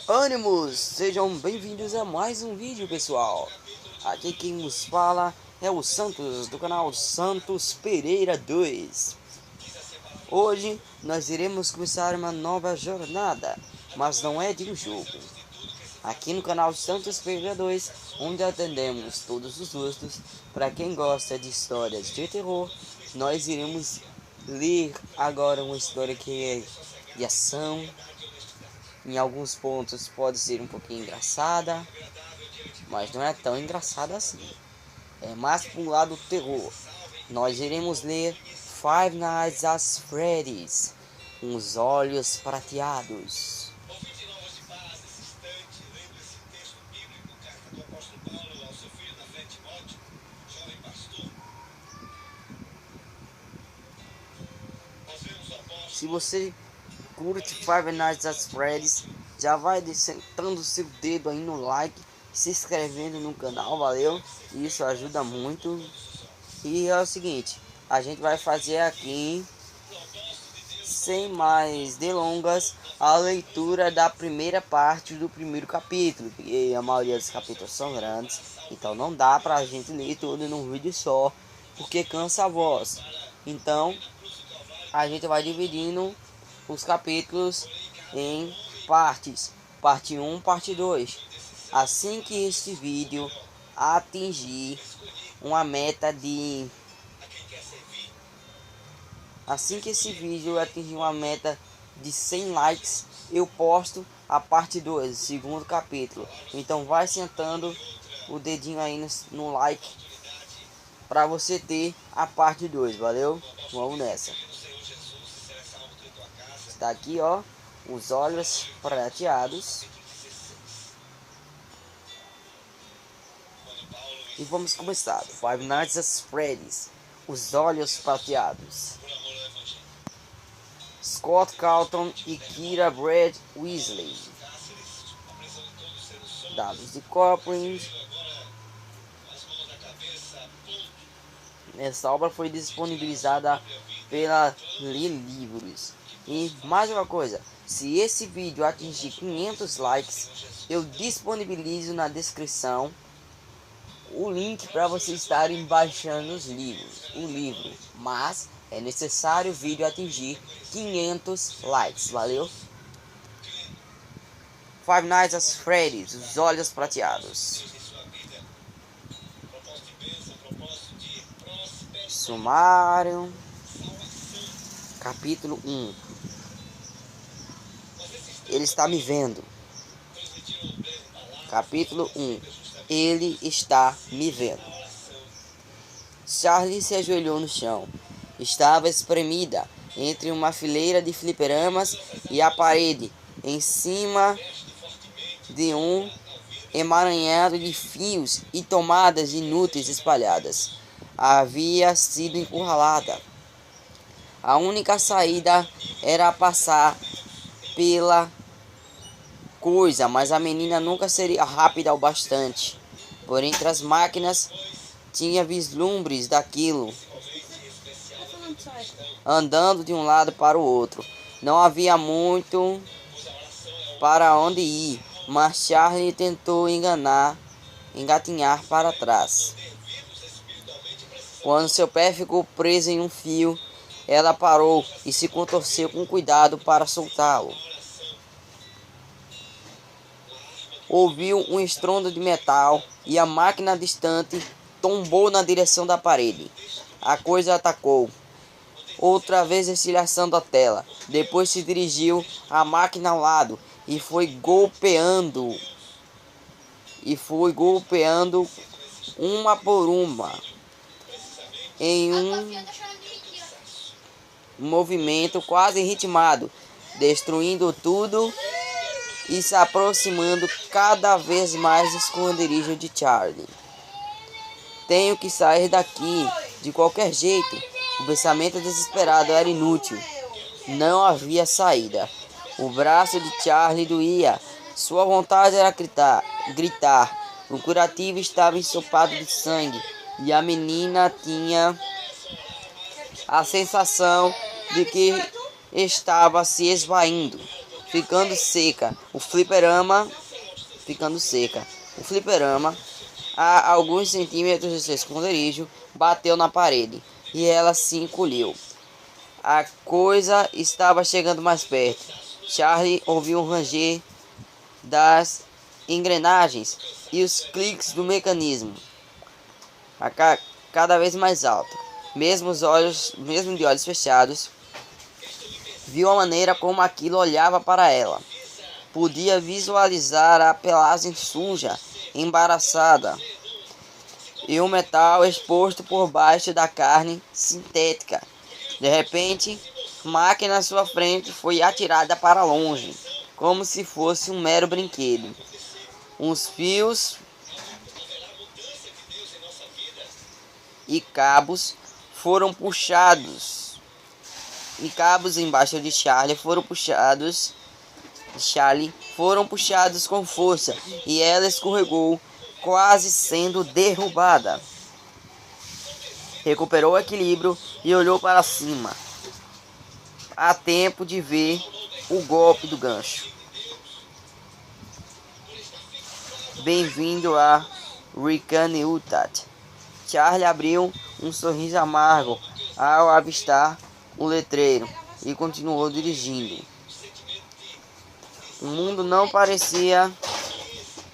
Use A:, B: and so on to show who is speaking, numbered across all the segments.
A: Ânimos, sejam bem-vindos a mais um vídeo, pessoal. Aqui quem nos fala é o Santos, do canal Santos Pereira 2. Hoje nós iremos começar uma nova jornada, mas não é de um jogo. Aqui no canal Santos Pereira 2, onde atendemos todos os gostos. Para quem gosta de histórias de terror, nós iremos ler agora uma história que é de ação. Em alguns pontos pode ser um pouquinho engraçada, mas não é tão engraçada assim. É mais para um lado do terror. Nós iremos ler Five Nights at Freddy's, Os Olhos Prateados. Se você curte Five Nights at Freddy's, já vai sentando o seu dedo aí no like, se inscrevendo no canal, valeu? Isso ajuda muito. E é o seguinte, a gente vai fazer aqui, sem mais delongas, a leitura da primeira parte do primeiro capítulo, porque a maioria dos capítulos são grandes, então não dá pra gente ler tudo num vídeo só, porque cansa a voz. Então a gente vai dividindo os capítulos em partes, parte 1, parte 2. Assim que este vídeo atingir uma meta de de 100 likes, eu posto a parte 2, o segundo capítulo. Então vai sentando o dedinho aí no like para você ter a parte 2, valeu? Vamos nessa. Está aqui, ó, Os Olhos Prateados. E vamos começar. Five Nights at Freddy's, Os Olhos Prateados. Scott Calton e Kira Brad Weasley. Dados de Copland. Essa obra foi disponibilizada pela Lê Livros. E mais uma coisa, se esse vídeo atingir 500 likes, eu disponibilizo na descrição o link para vocês estarem baixando o livro. Mas é necessário o vídeo atingir 500 likes, valeu? Five Nights at Freddy's, Os Olhos Prateados. Sumário. Capítulo 1. Ele está me vendo. Capítulo 1. Ele está me vendo. Charlie se ajoelhou no chão. Estava espremida entre uma fileira de fliperamas e a parede, em cima de um emaranhado de fios e tomadas inúteis espalhadas. Havia sido encurralada. A única saída era passar pela coisa, mas a menina nunca seria rápida o bastante. Por entre as máquinas tinha vislumbres daquilo, andando de um lado para o outro. Não havia muito para onde ir, mas Charlie tentou engatinhar para trás. Quando seu pé ficou preso em um fio, ela parou e se contorceu com cuidado para soltá-lo. Ouviu um estrondo de metal e a máquina distante tombou na direção da parede. A coisa atacou, outra vez estilhaçando a tela. Depois se dirigiu à máquina ao lado e foi golpeando uma por uma em um movimento quase ritmado, destruindo tudo e se aproximando cada vez mais do esconderijo de Charlie. Tenho que sair daqui de qualquer jeito. O pensamento desesperado era inútil. Não havia saída. O braço de Charlie doía. Sua vontade era gritar. O curativo estava ensopado de sangue e a menina tinha a sensação de que estava se esvaindo. ficando seca. O fliperama ficando seca. O fliperama, a alguns centímetros de seu esconderijo, bateu na parede e ela se encolheu. A coisa estava chegando mais perto. Charlie ouviu um ranger das engrenagens e os cliques do mecanismo cada vez mais alto. Mesmo de olhos fechados, viu a maneira como aquilo olhava para ela. Podia visualizar a pelagem suja, embaraçada, e o metal exposto por baixo da carne sintética. De repente, a máquina à sua frente foi atirada para longe, como se fosse um mero brinquedo. Uns fios e cabos foram puxados, e cabos embaixo de Charlie foram puxados com força, e ela escorregou, quase sendo derrubada. Recuperou o equilíbrio e olhou para cima, a tempo de ver o golpe do gancho. Bem-vindo a Ricane Utat. Charlie abriu um sorriso amargo ao avistar o letreiro e continuou dirigindo. O mundo não parecia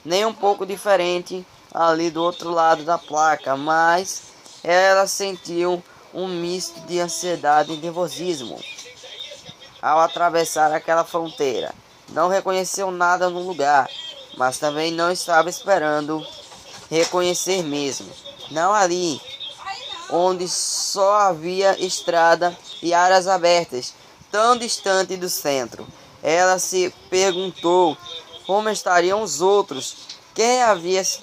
A: nem um pouco diferente ali do outro lado da placa, mas ela sentiu um misto de ansiedade e nervosismo ao atravessar aquela fronteira. Não reconheceu nada no lugar, mas também não estava esperando reconhecer mesmo. Não ali, onde só havia estrada e áreas abertas, tão distante do centro. Ela se perguntou como estariam os outros, quem haviam se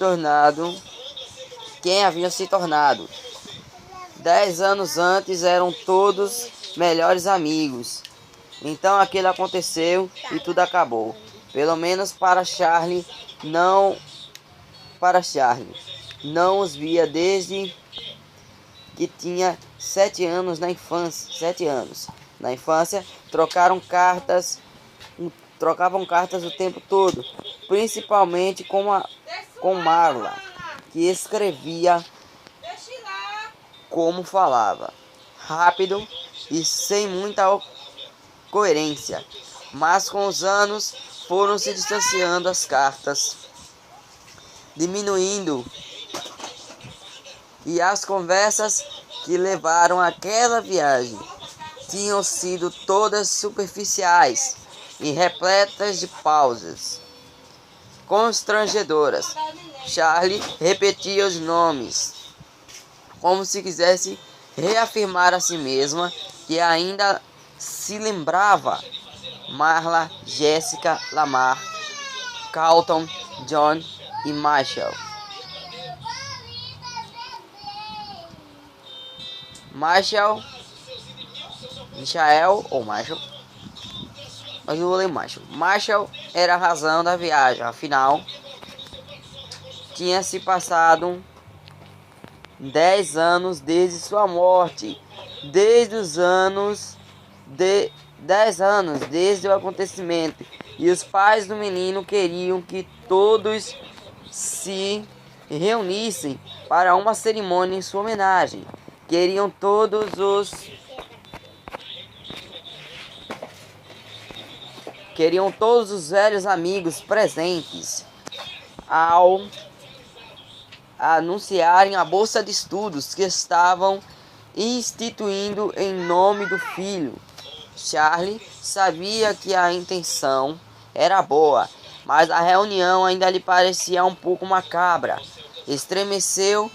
A: tornado. 10 anos antes eram todos melhores amigos. Então aquilo aconteceu e tudo acabou. Pelo menos para Charlie. Não os via desde que tinha 7 anos na infância. 7 anos. Na infância, trocavam cartas o tempo todo, principalmente com Marla, que escrevia como falava, rápido e sem muita coerência. Mas com os anos foram se distanciando as cartas, diminuindo, e as conversas que levaram aquela viagem tinham sido todas superficiais e repletas de pausas constrangedoras. Charlie repetia os nomes, como se quisesse reafirmar a si mesma que ainda se lembrava: Marla, Jessica, Lamar, Carlton, John e Michael. Michael, mas eu vou ler Michael. Michael era a razão da viagem, afinal, tinha se passado 10 anos desde sua morte, 10 anos desde o acontecimento, e os pais do menino queriam que todos se reunissem para uma cerimônia em sua homenagem. Queriam todos os velhos amigos presentes ao anunciarem a bolsa de estudos que estavam instituindo em nome do filho. Charlie sabia que a intenção era boa, mas a reunião ainda lhe parecia um pouco macabra. Estremeceu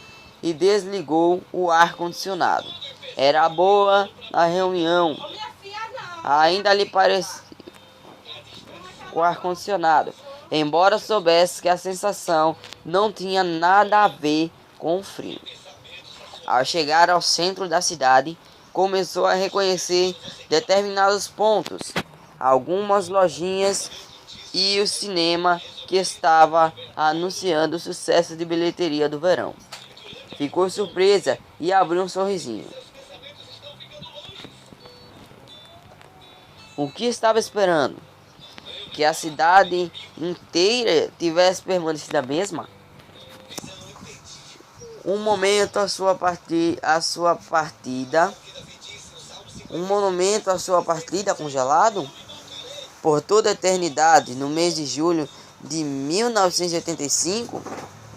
A: e desligou o ar-condicionado. Era boa a reunião, ainda lhe parecia o ar-condicionado, embora soubesse que a sensação não tinha nada a ver com o frio. Ao chegar ao centro da cidade, começou a reconhecer determinados pontos, algumas lojinhas e o cinema que estava anunciando o sucesso de bilheteria do verão. Ficou surpresa e abriu um sorrisinho. O que estava esperando? que a cidade inteira tivesse permanecido a mesma? Um monumento à sua partida congelado por toda a eternidade no mês de julho de 1985?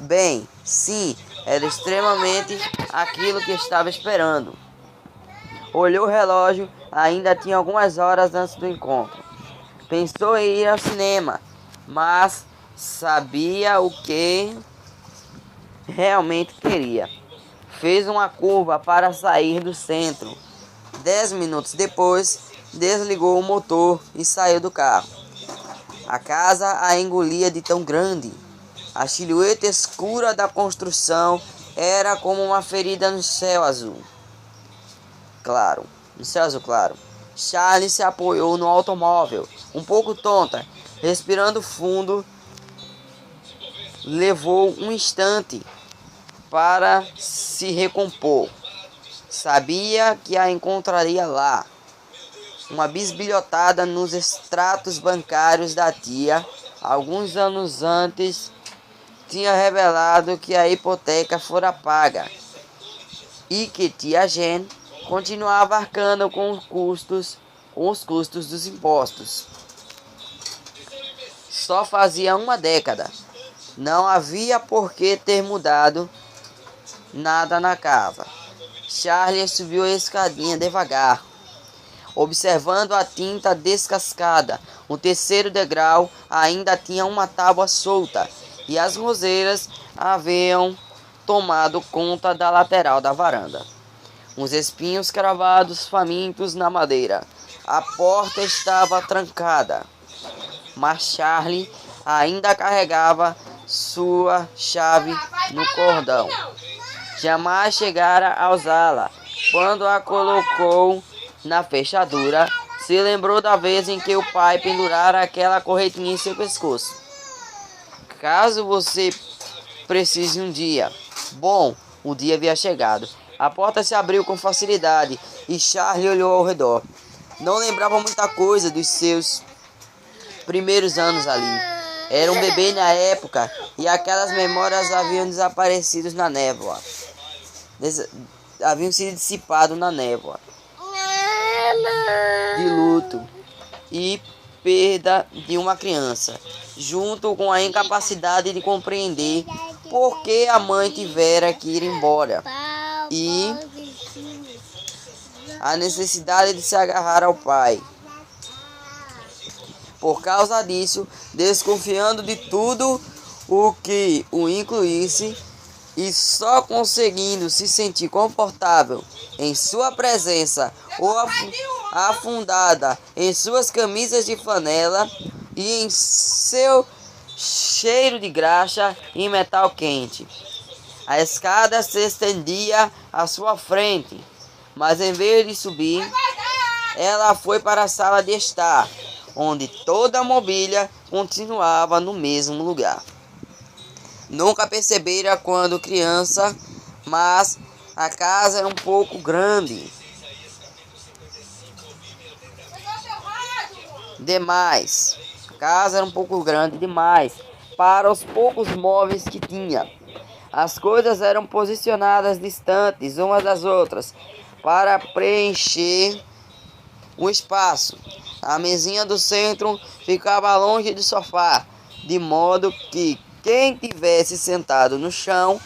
A: Bem, sim, era extremamente aquilo que estava esperando. Olhou o relógio, ainda tinha algumas horas antes do encontro. Pensou em ir ao cinema, mas sabia o que realmente queria. Fez uma curva para sair do centro. 10 minutos depois, desligou o motor e saiu do carro. A casa a engolia de tão grande. A silhueta escura da construção era como uma ferida no céu azul claro. Charlie se apoiou no automóvel, um pouco tonta, respirando fundo. Levou um instante para se recompor. Sabia que a encontraria lá. Uma bisbilhotada nos extratos bancários da tia, alguns anos antes, tinha revelado que a hipoteca fora paga e que tia Jen continuava arcando com os custos dos impostos. Só fazia uma década. Não havia por que ter mudado nada na casa. Charlie subiu a escadinha devagar, observando a tinta descascada. O terceiro degrau ainda tinha uma tábua solta e as roseiras haviam tomado conta da lateral da varanda. Uns espinhos cravados famintos na madeira. A porta estava trancada, mas Charlie ainda carregava sua chave no cordão. Jamais chegara a usá-la. Quando a colocou na fechadura, se lembrou da vez em que o pai pendurara aquela correntinha em seu pescoço. Caso você precise um dia. Bom, o dia havia chegado. A porta se abriu com facilidade e Charlie olhou ao redor. Não lembrava muita coisa dos seus primeiros anos ali. Era um bebê na época e aquelas memórias haviam desaparecido na névoa. Haviam sido dissipados na névoa de luto e perda de uma criança, junto com a incapacidade de compreender por que a mãe tivera que ir embora e a necessidade de se agarrar ao pai. Por causa disso, desconfiando de tudo o que o incluísse e só conseguindo se sentir confortável em sua presença ou afundada em suas camisas de flanela e em seu cheiro de graxa e metal quente. A escada se estendia à sua frente, mas em vez de subir, ela foi para a sala de estar, onde toda a mobília continuava no mesmo lugar. Nunca percebera quando criança, mas a casa era um pouco grande demais. A casa era um pouco grande demais para os poucos móveis que tinha. As coisas eram posicionadas distantes umas das outras para preencher o espaço. A mesinha do centro ficava longe do sofá, de modo que quem tivesse sentado no chão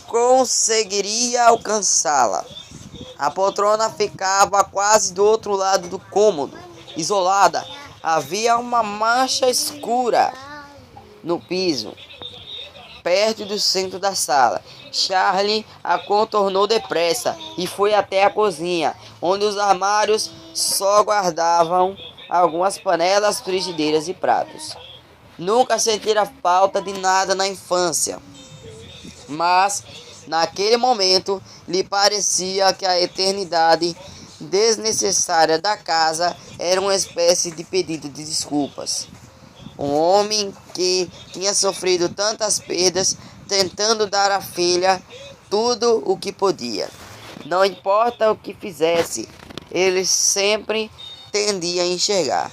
A: conseguiria alcançá-la. A poltrona ficava quase do outro lado do cômodo, isolada. Havia uma mancha escura no piso, perto do centro da sala. Charlie a contornou depressa e foi até a cozinha, onde os armários só guardavam algumas panelas, frigideiras e pratos. Nunca sentira falta de nada na infância, mas naquele momento lhe parecia que a eternidade desnecessária da casa era uma espécie de pedido de desculpas. Um homem que tinha sofrido tantas perdas, tentando dar à filha tudo o que podia. Não importa o que fizesse, ele sempre tendia a enxergar.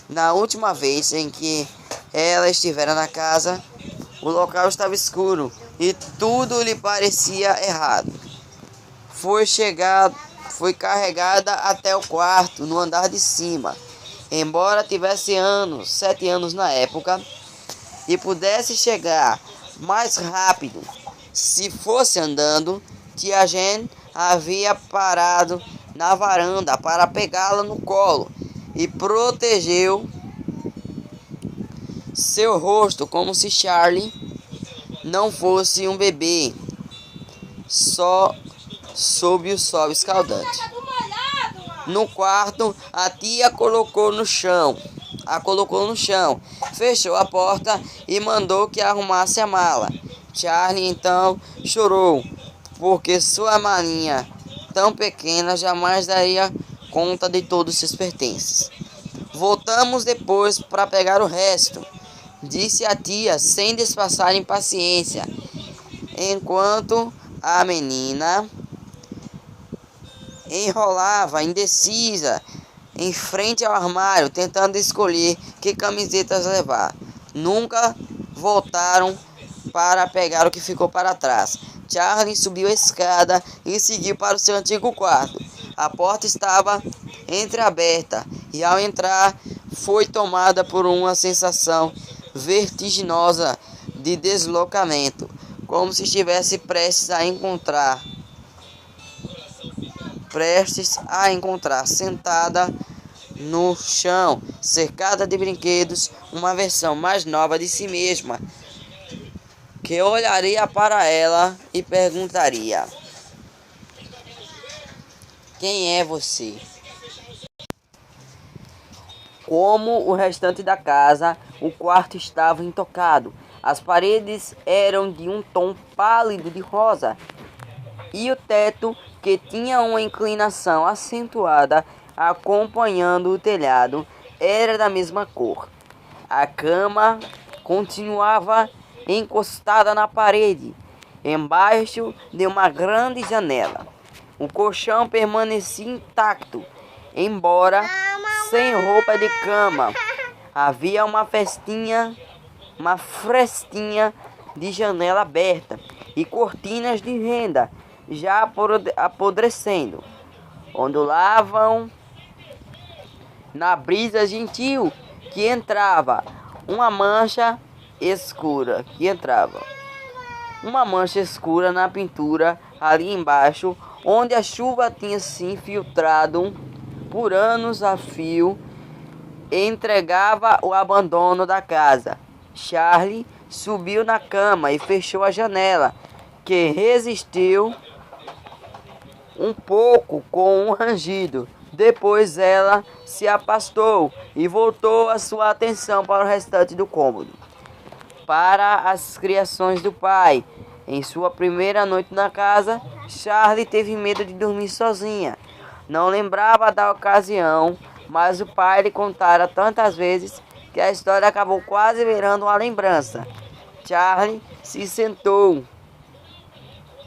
A: Na última vez em que ela estivera na casa, o local estava escuro e tudo lhe parecia errado. Foi carregada até o quarto, no andar de cima. Embora tivesse 7 anos na época, e pudesse chegar mais rápido se fosse andando, tia Jane havia parado na varanda para pegá-la no colo e protegeu seu rosto como se Charlie não fosse um bebê, só sob o sol escaldante. No quarto, a tia a colocou no chão, fechou a porta e mandou que arrumasse a mala. Charlie então chorou, porque sua malinha tão pequena jamais daria conta de todos seus pertences. Voltamos depois para pegar o resto, disse a tia sem disfarçar impaciência, enquanto a menina enrolava indecisa em frente ao armário, tentando escolher que camisetas levar. Nunca voltaram para pegar o que ficou para trás. Charlie subiu a escada e seguiu para o seu antigo quarto. A porta estava entreaberta e, ao entrar, foi tomada por uma sensação vertiginosa de deslocamento, como se estivesse prestes a encontrar sentada no chão, cercada de brinquedos, uma versão mais nova de si mesma, que olharia para ela e perguntaria: quem é você? Como o restante da casa, o quarto estava intocado. As paredes eram de um tom pálido de rosa e o teto, que tinha uma inclinação acentuada acompanhando o telhado, era da mesma cor. A cama continuava encostada na parede, embaixo de uma grande janela. O colchão permanecia intacto, embora sem roupa de cama. Havia uma frestinha de janela aberta e cortinas de renda já apodrecendo, ondulavam na brisa gentil que entrava uma mancha escura na pintura ali embaixo, onde a chuva tinha se infiltrado por anos a fio, entregava o abandono da casa. Charlie subiu na cama e fechou a janela, que resistiu um pouco com um rangido. Depois ela se afastou e voltou a sua atenção para o restante do cômodo, para as criações do pai. Em sua primeira noite na casa, Charlie teve medo de dormir sozinha. Não lembrava da ocasião, mas o pai lhe contara tantas vezes que a história acabou quase virando uma lembrança. Charlie se sentou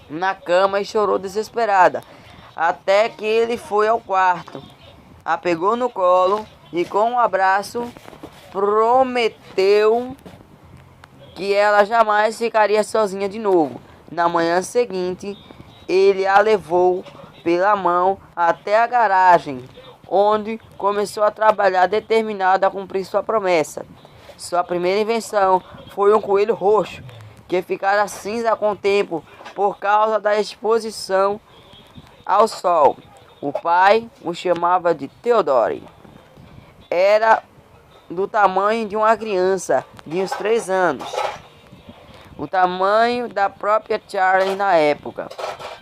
A: na cama e chorou desesperada, até que ele foi ao quarto, a pegou no colo e, com um abraço, prometeu que ela jamais ficaria sozinha de novo. Na manhã seguinte, ele a levou pela mão até a garagem, onde começou a trabalhar determinado a cumprir sua promessa. Sua primeira invenção foi um coelho roxo, que ficara cinza com o tempo por causa da exposição ao sol. O pai o chamava de Theodore. Era do tamanho de uma criança de uns 3 anos, o tamanho da própria Charlie na época,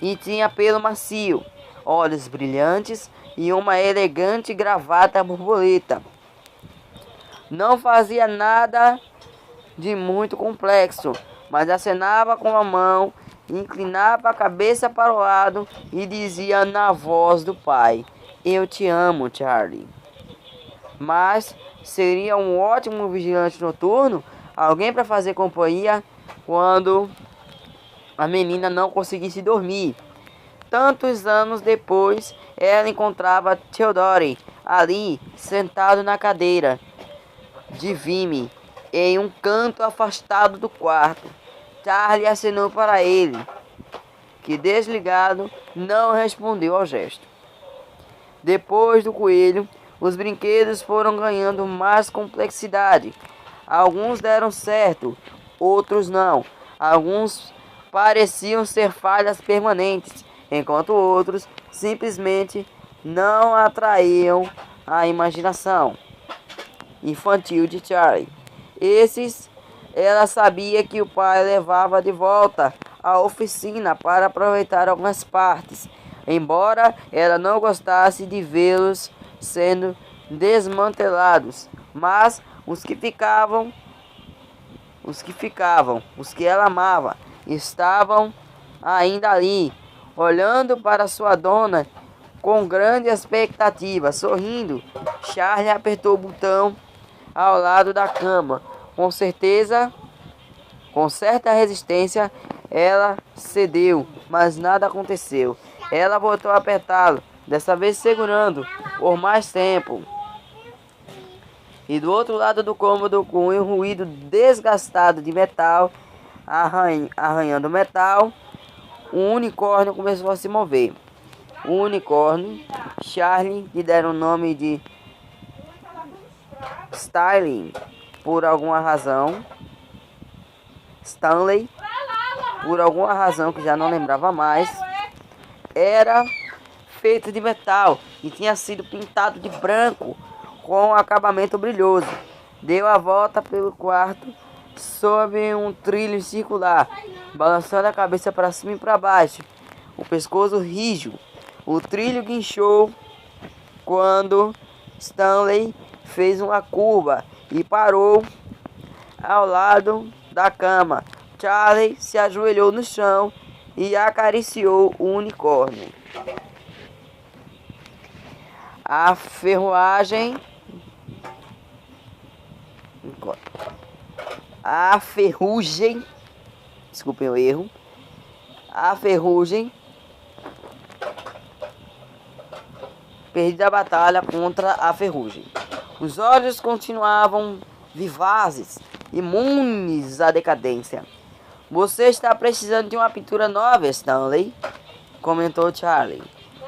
A: e tinha pelo macio, olhos brilhantes e uma elegante gravata borboleta. Não fazia nada de muito complexo, mas acenava com a mão, inclinava a cabeça para o lado e dizia na voz do pai: "Eu te amo, Charlie." Mas seria um ótimo vigilante noturno, alguém para fazer companhia quando a menina não conseguisse dormir. Tantos anos depois, ela encontrava Theodore ali, sentado na cadeira, de Vimy em um canto afastado do quarto. Charlie acenou para ele, que desligado não respondeu ao gesto. Depois do coelho, os brinquedos foram ganhando mais complexidade. Alguns deram certo, outros não. Alguns pareciam ser falhas permanentes, enquanto outros simplesmente não atraíam a imaginação infantil de Charlie. Esses, ela sabia que o pai levava de volta à oficina para aproveitar algumas partes, embora ela não gostasse de vê-los sendo desmantelados, mas os que ela amava, estavam ainda ali, olhando para sua dona com grande expectativa. Sorrindo, Charlie apertou o botão ao lado da cama. Com certa resistência, ela cedeu, mas nada aconteceu. Ela voltou a apertá-lo, dessa vez segurando por mais tempo. E do outro lado do cômodo, com um ruído desgastado de metal arranhando o metal, um unicórnio começou a se mover. O unicórnio, Charlie, lhe deram o nome de Stanley por alguma razão que já não lembrava mais, era feito de metal e tinha sido pintado de branco com um acabamento brilhoso. Deu a volta pelo quarto sob um trilho circular, balançando a cabeça para cima e para baixo, o pescoço rijo. O trilho guinchou quando Stanley fez uma curva e parou ao lado da cama. Charlie se ajoelhou no chão e acariciou o unicórnio. A ferrugem perdida a batalha contra a ferrugem. Os olhos continuavam vivazes, imunes à decadência. Você está precisando de uma pintura nova, Stanley, comentou Charlie.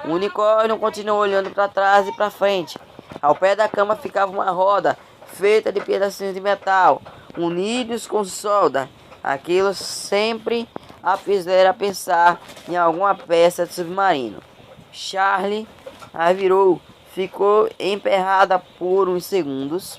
A: O unicórnio continuou olhando para trás e para frente. Ao pé da cama ficava uma roda feita de pedacinhos de metal, unidos com solda. Aquilo sempre a fizera pensar em alguma peça de submarino. Charlie a virou, ficou emperrada por uns segundos.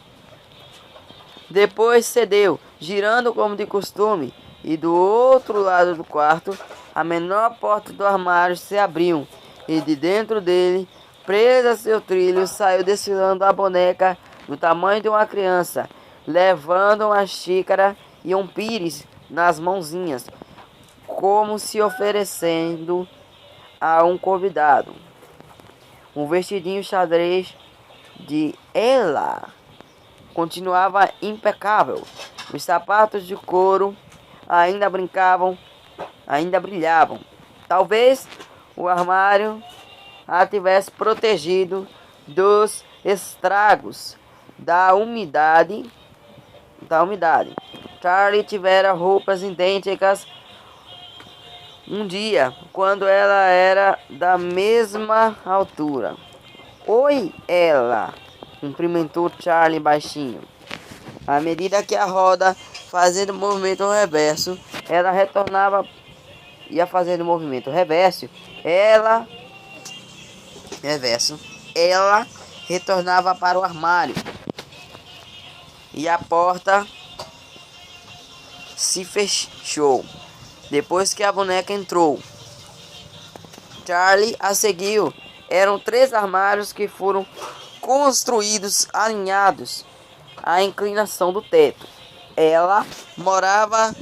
A: Depois cedeu, girando como de costume, e do outro lado do quarto, a menor porta do armário se abriu, e de dentro dele, presa a seu trilho, saiu desfilando a boneca do tamanho de uma criança, levando uma xícara e um pires nas mãozinhas, como se oferecendo a um convidado. Um vestidinho xadrez de ela continuava impecável. Os sapatos de couro ainda brilhavam. Talvez o armário a tivesse protegido dos estragos da umidade. Charlie tivera roupas idênticas um dia, quando ela era da mesma altura. Oi, ela, cumprimentou Charlie baixinho. À medida que a roda, fazendo movimento reverso, ia fazendo movimento reverso, ela retornava para o armário. E a porta se fechou depois que a boneca entrou. Charlie a seguiu. Eram 3 armários que foram construídos alinhados à inclinação do teto. Ela morava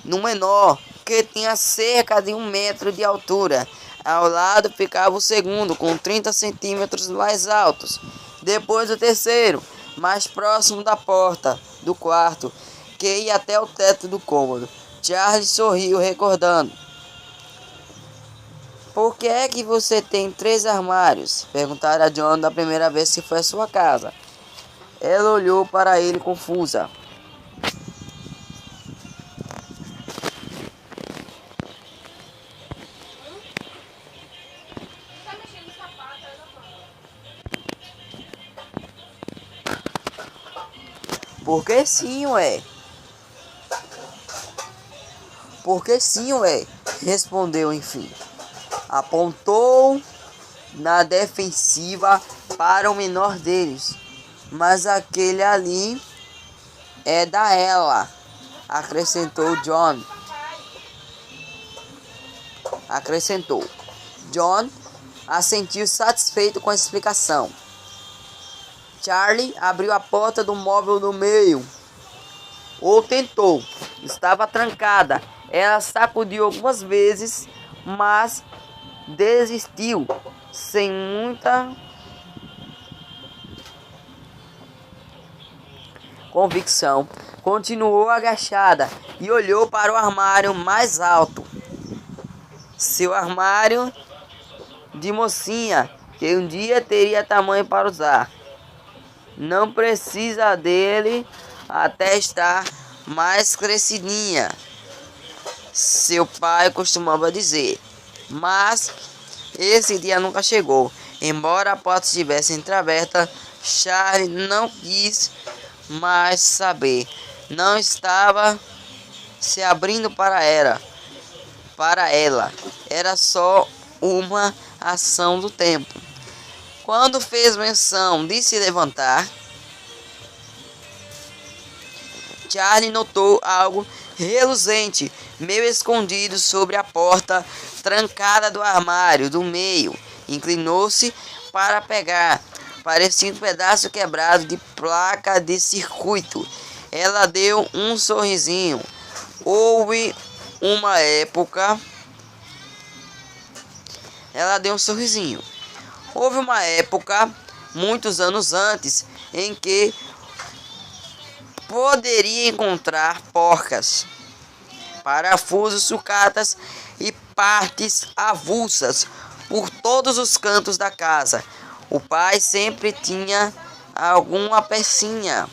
A: no menor, que tinha cerca de 1 metro de altura. Ao lado ficava o segundo, com 30 centímetros mais altos. Depois o terceiro, mais próximo da porta do quarto, que ia até o teto do cômodo. Charlie sorriu, recordando. Por que é que você tem 3 armários? Perguntaram a John da primeira vez que foi à sua casa. Ela olhou para ele confusa. Porque sim, ué. Porque sim, ué. Respondeu enfim. Apontou na defensiva para o menor deles. Mas aquele ali é da ela, acrescentou John. John assentiu satisfeito com a explicação. Charlie abriu a porta do móvel do meio. Ou tentou. Estava trancada. Ela sacudiu algumas vezes, mas desistiu sem muita convicção. Continuou agachada e olhou para o armário mais alto. Seu armário de mocinha, que um dia teria tamanho para usar. Não precisa dele até estar mais crescidinha, seu pai costumava dizer. Mas esse dia nunca chegou. Embora a porta estivesse entreaberta, Charlie não quis mais saber. Não estava se abrindo para ela. Era só uma ação do tempo. Quando fez menção de se levantar, Charlie notou algo reluzente, meio escondido sobre a porta trancada do armário do meio. Inclinou-se para pegar. Parecia um pedaço quebrado de placa de circuito. Ela deu um sorrisinho. Houve uma época, muitos anos antes, em que poderia encontrar porcas, parafusos, sucatas e partes avulsas por todos os cantos da casa. O pai sempre tinha alguma pecinha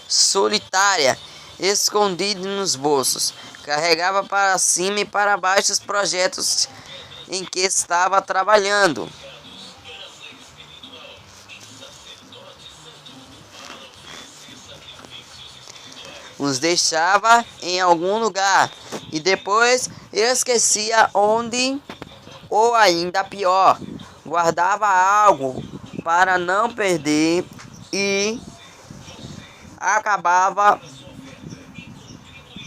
A: solitária escondida nos bolsos. Carregava para cima e para baixo os projetos em que estava trabalhando. Os deixava em algum lugar e depois esquecia onde, ou ainda pior, guardava algo para não perder e acabava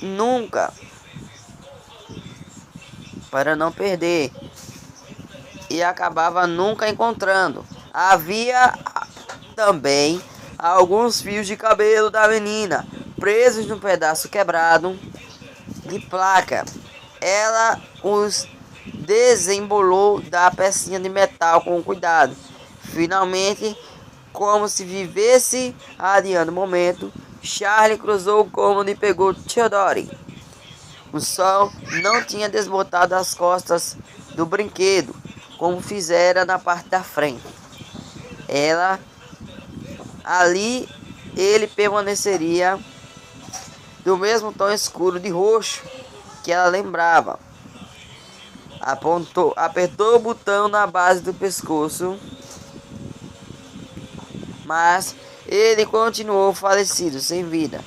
A: nunca encontrando. Havia também alguns fios de cabelo da menina presos num pedaço quebrado de placa. Ela os desembolou da pecinha de metal com cuidado. Finalmente, como se vivesse adiando o momento, Charlie cruzou o cômodo e pegou Theodore. O sol não tinha desbotado as costas do brinquedo, como fizera na parte da frente. Ali ele permaneceria do mesmo tom escuro de roxo que ela lembrava. Apertou o botão na base do pescoço, mas ele continuou falecido, sem vida.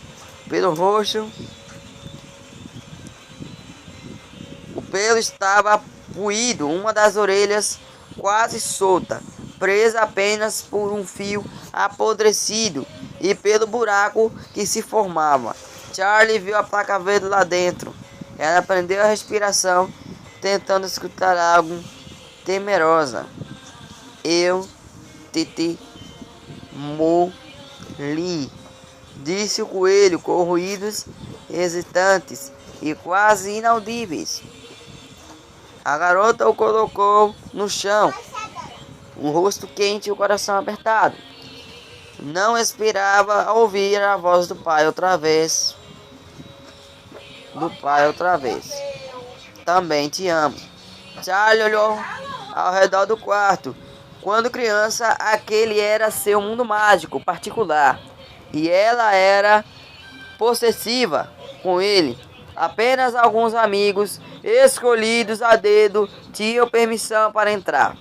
A: Pelo roxo, o pelo estava puído, uma das orelhas quase solta, presa apenas por um fio apodrecido e pelo buraco que se formava. Charlie viu a placa verde lá dentro. Ela prendeu a respiração, tentando escutar algo temerosa. Eu te morri, disse o coelho com ruídos hesitantes e quase inaudíveis. A garota o colocou no chão, um rosto quente e o coração apertado. Não esperava ouvir a voz do pai outra vez. Também te amo. Charlie olhou ao redor do quarto. Quando criança, aquele era seu mundo mágico particular e ela era possessiva com ele. Apenas alguns amigos escolhidos a dedo tinham permissão para entrar.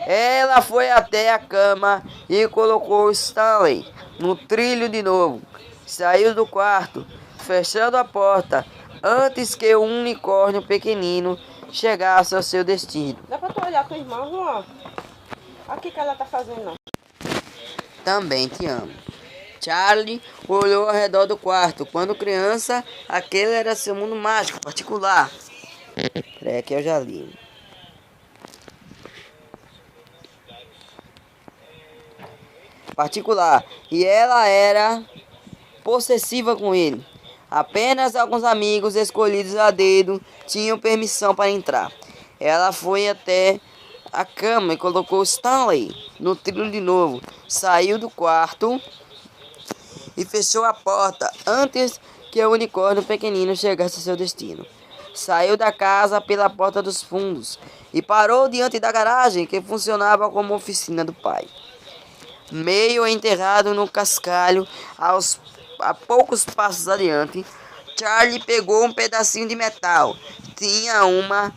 A: Ela foi até a cama e colocou Stanley no trilho de novo. Saiu do quarto, fechando a porta, antes que o unicórnio pequenino chegasse ao seu destino.
B: Dá pra tu olhar tua irmã, Juan? Olha o que ela tá fazendo.
A: Também te amo. Charlie olhou ao redor do quarto. Quando criança, aquele era seu mundo mágico particular. Peraí que eu já li. Particular. E ela era possessiva com ele. Apenas alguns amigos escolhidos a dedo tinham permissão para entrar. Ela foi até a cama e colocou Stanley no trilho de novo. Saiu do quarto e fechou a porta antes que o unicórnio pequenino chegasse ao seu destino. Saiu da casa pela porta dos fundos e parou diante da garagem que funcionava como oficina do pai. Meio enterrado no cascalho, a poucos passos adiante, Charlie pegou um pedacinho de metal. Tinha uma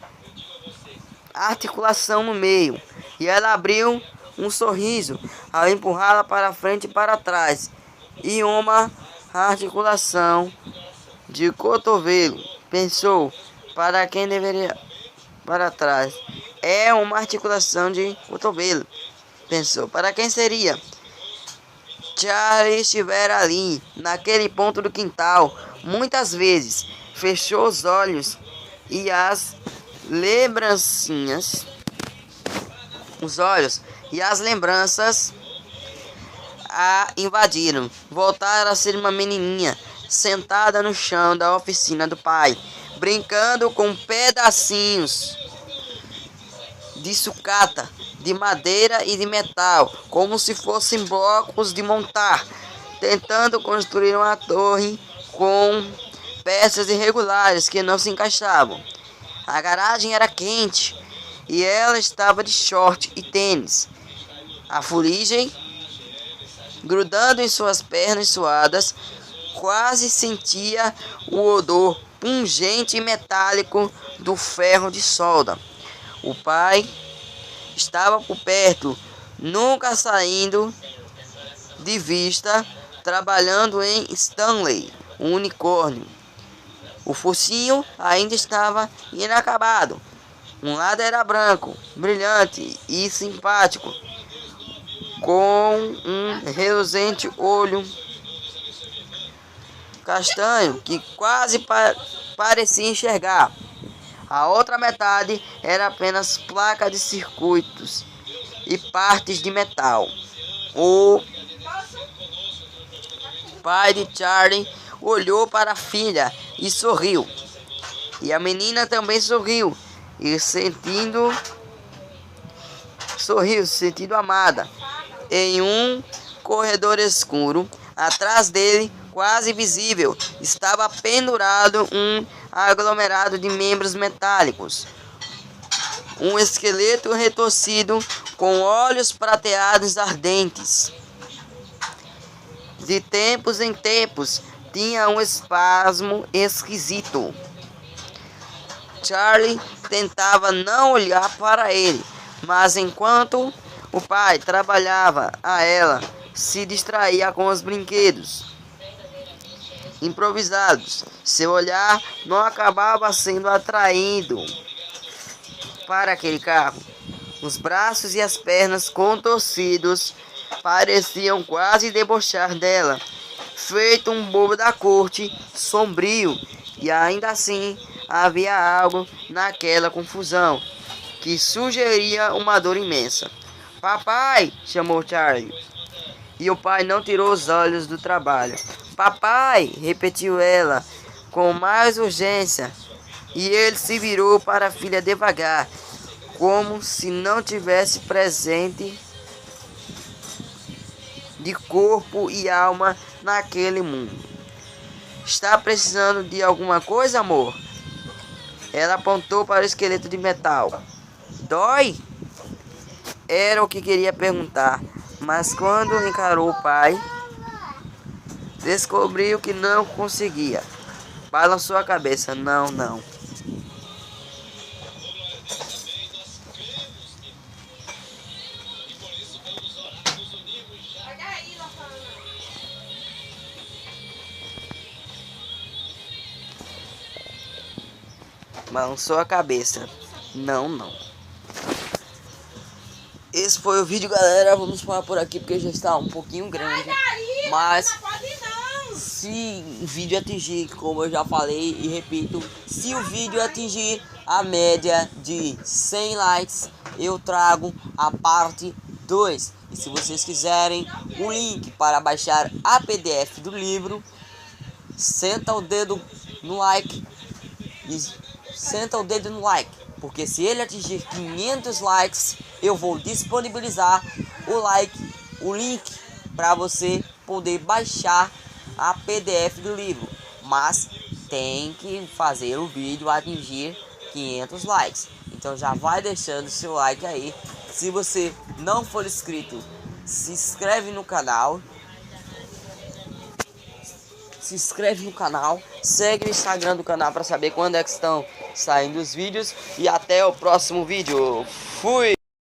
A: articulação no meio e ela abriu um sorriso ao empurrá-la para frente e para trás. E uma articulação de cotovelo. Pensou, para quem deveria para trás. É uma articulação de cotovelo. Pensou, para quem seria? Charlie estivera ali, naquele ponto do quintal, muitas vezes. Fechou os olhos e as lembrancinhas. Os olhos e as lembranças a invadiram. Voltaram a ser uma menininha, sentada no chão da oficina do pai, brincando com pedacinhos de sucata, de madeira e de metal, como se fossem blocos de montar, tentando construir uma torre com peças irregulares que não se encaixavam. A garagem era quente e ela estava de short e tênis. A fuligem, grudando em suas pernas suadas, quase sentia o odor pungente e metálico do ferro de solda. O pai estava por perto, nunca saindo de vista, trabalhando em Stanley, um unicórnio. O focinho ainda estava inacabado. Um lado era branco, brilhante e simpático, com um reluzente olho castanho que quase parecia enxergar. A outra metade era apenas placa de circuitos e partes de metal. O pai de Charlie olhou para a filha e sorriu. E a menina também sorriu, se sentindo amada. Em um corredor escuro, atrás dele, quase visível, estava pendurado um aglomerado de membros metálicos. Um esqueleto retorcido com olhos prateados ardentes. De tempos em tempos, tinha um espasmo esquisito. Charlie tentava não olhar para ele, mas enquanto o pai trabalhava a ela, se distraía com os brinquedos improvisados. Seu olhar não acabava sendo atraído para aquele carro. Os braços e as pernas contorcidos pareciam quase debochar dela, feito um bobo da corte, sombrio, e ainda assim havia algo naquela confusão que sugeria uma dor imensa. "Papai!" chamou Charlie. E o pai não tirou os olhos do trabalho. "Papai!" repetiu ela com mais urgência. E ele se virou para a filha devagar, como se não tivesse presente de corpo e alma naquele mundo. "Está precisando de alguma coisa, amor?" Ela apontou para o esqueleto de metal. "Dói?" era o que queria perguntar, mas quando encarou o pai, descobriu que não conseguia. Balançou a cabeça, não, não. Balançou a cabeça, não, não. Esse foi o vídeo, galera. Vamos parar por aqui porque já está um pouquinho grande. Mas se o vídeo atingir, como eu já falei e repito, se o vídeo atingir a média de 100 likes, eu trago a parte 2. E se vocês quiserem o link para baixar a PDF do livro, senta o dedo no like e senta o dedo no like, porque se ele atingir 500 likes, eu vou disponibilizar o link para você poder baixar a PDF do livro. Mas tem que fazer o vídeo atingir 500 likes. Então já vai deixando seu like aí. Se você não for inscrito, se inscreve no canal. Segue o Instagram do canal para saber quando é que estão saindo os vídeos. E até o próximo vídeo. Fui!